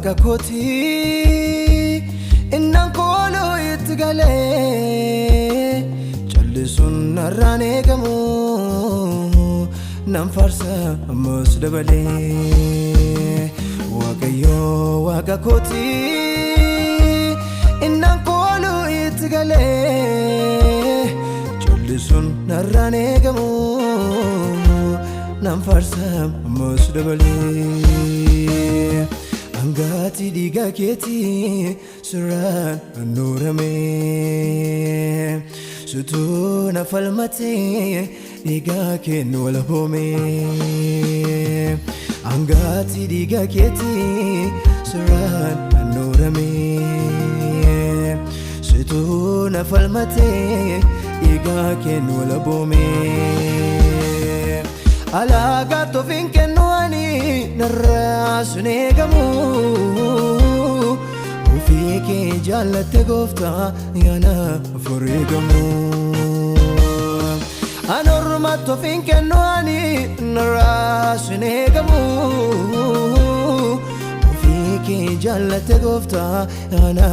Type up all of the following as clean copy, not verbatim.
waaqa kooti innan kooloo itti galee callisuun narraan eegamu nan farsa ammas dabalee waaqayyo waaqa kooti innan kooloo itti galee callisuun narraan eegamu nan farsa ammas dabalee angati diga keeti suraan anurame sutuna falmate diga ken wala home angati diga keeti suraan anurame sutuna falmate diga ken wala home alaga to finkenwani narasunegamu ufike jallate gofta yana furigamu anorma to finkenwani narasunegamu ufike jallate gofta yana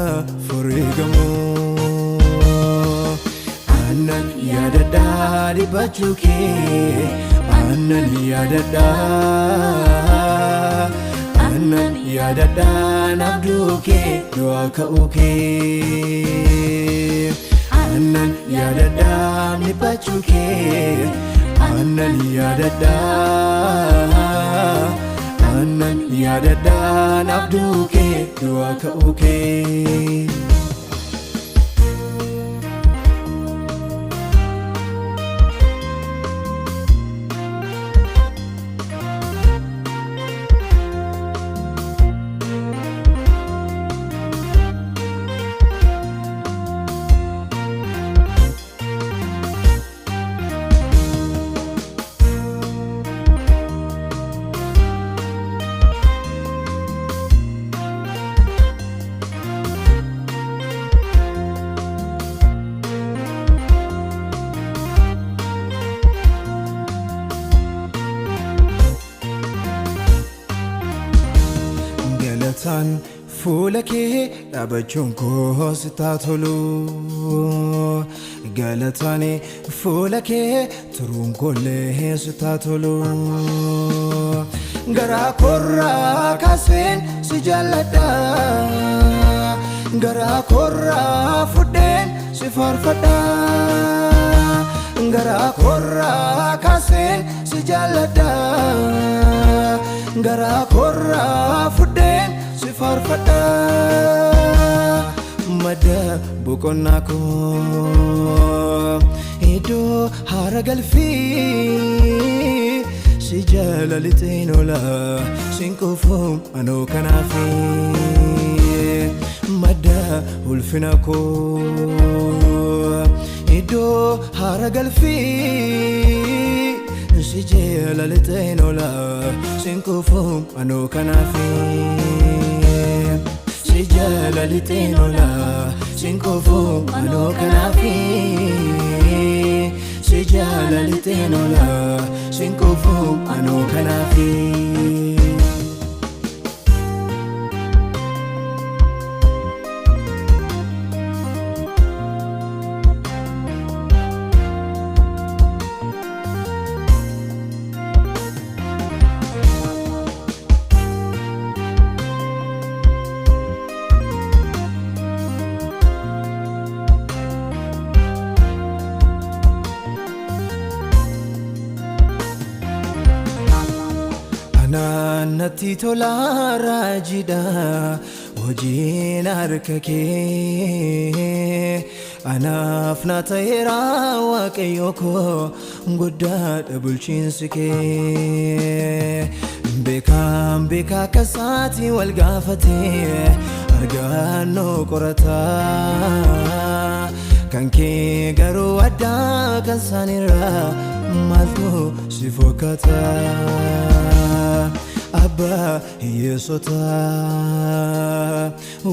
furigamu anan yadada dibachuke anan yadada nabduke doaka uke anan yadada nipachuke anan yadada nabduke doaka uke galatan fulake dabachon ko sitatolu galatani fulake turun kolle sitatolu gara korra kasen sijallada gara korra fuden sifarfada gara korra kasen sijallada gara korra fuden sifarfada mada bukonako ido haragalfi sijalaliteenola sinkofom ano kanafi mada ulfinako ido haragalfi sijalaliteenola sinkofom ano kanafi sijalaliteenola sinkofom ano kanafi sijalaliteenola sinkofom ano kanafi nati tola rajida wajin arkake anafna tayra waqayoko godda bulchinsike bekam beka kasati walgafate argano qorata kanke garu adda kansanira malto sifokata abba yesota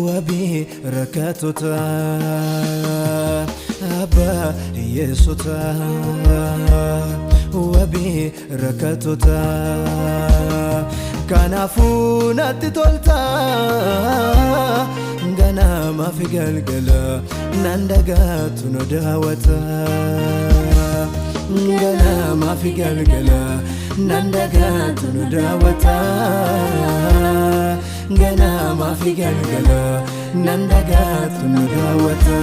wabi rakatota abba yesota wabi rakatota kanafu natti tolta ganama fi galgala nan dagaatu nu daawwata ganama fi galgala nan dagaatu nu daawwata ganama fi galgala nan dagaatu nu daawwata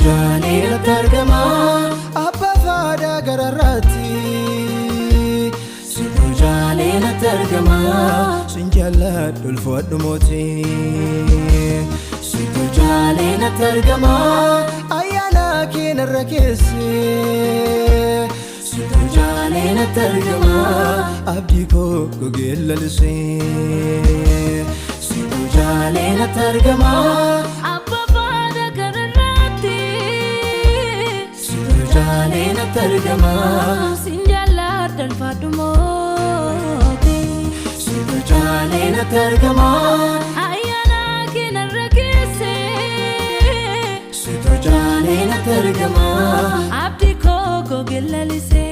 Jaalala targama abba faada gararraatti situ jaalala targama sinjaaladhu ulfaadhu mootii situ jaalala targama ayyaana keenarra keesse situ jaalala targama abdii koo gogee lalisee situ jaalala targama jaalala targama sinjaaladhu ulfaadhu mootii situ jaalala targama ayyaana keenarra keesse situ jaalala targama abdii koo gogee lalisee